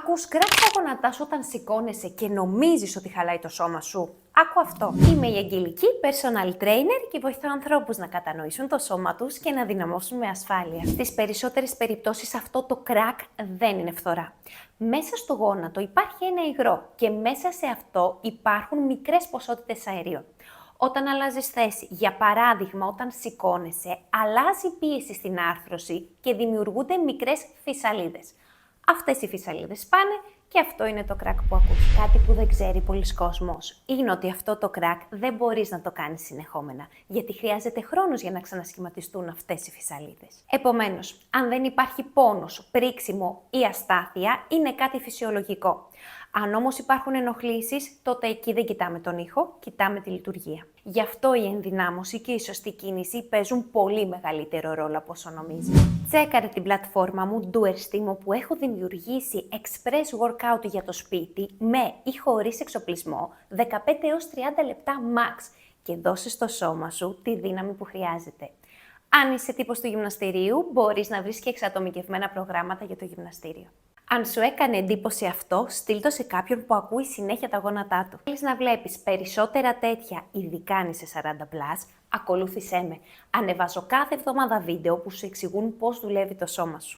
Ακούς κρακ στα γόνατά σου όταν σηκώνεσαι και νομίζεις ότι χαλάει το σώμα σου? Άκου αυτό. Είμαι η Αγγελική, personal trainer και βοηθάω ανθρώπους να κατανοήσουν το σώμα τους και να δυναμώσουν με ασφάλεια. Στις περισσότερες περιπτώσεις αυτό το κρακ δεν είναι φθορά. Μέσα στο γόνατο υπάρχει ένα υγρό και μέσα σε αυτό υπάρχουν μικρές ποσότητες αερίων. Όταν αλλάζεις θέση, για παράδειγμα όταν σηκώνεσαι, αλλάζει πίεση στην άρθρωση και δημιουργούνται μικρές φυσαλίδες. Αυτές οι φυσαλίδες πάνε και αυτό είναι το κρακ που ακούς. Κάτι που δεν ξέρει πολλοί κόσμος είναι ότι αυτό το κρακ δεν μπορείς να το κάνεις συνεχόμενα, γιατί χρειάζεται χρόνος για να ξανασχηματιστούν αυτές οι φυσαλίδες. Επομένως, αν δεν υπάρχει πόνος, πρίξιμο ή αστάθεια, είναι κάτι φυσιολογικό. Αν όμως υπάρχουν ενοχλήσεις, τότε εκεί δεν κοιτάμε τον ήχο, κοιτάμε τη λειτουργία. Γι' αυτό η ενδυνάμωση και η σωστή κίνηση παίζουν πολύ μεγαλύτερο ρόλο από όσο νομίζεις. Τσέκαρε την πλατφόρμα μου Do Erstimo που έχω δημιουργήσει express workout για το σπίτι με ή χωρίς εξοπλισμό 15 έως 30 λεπτά max και δώσε στο σώμα σου τη δύναμη που χρειάζεται. Αν είσαι τύπος του γυμναστηρίου, μπορείς να βρεις και εξατομικευμένα προγράμματα για το γυμναστήριο. Αν σου έκανε εντύπωση αυτό, στείλ το σε κάποιον που ακούει συνέχεια τα γόνατά του. Θέλεις να βλέπεις περισσότερα τέτοια, ειδικά αν είσαι 40+, ακολούθησέ με. Ανεβάζω κάθε εβδομάδα βίντεο που σου εξηγούν πώς δουλεύει το σώμα σου.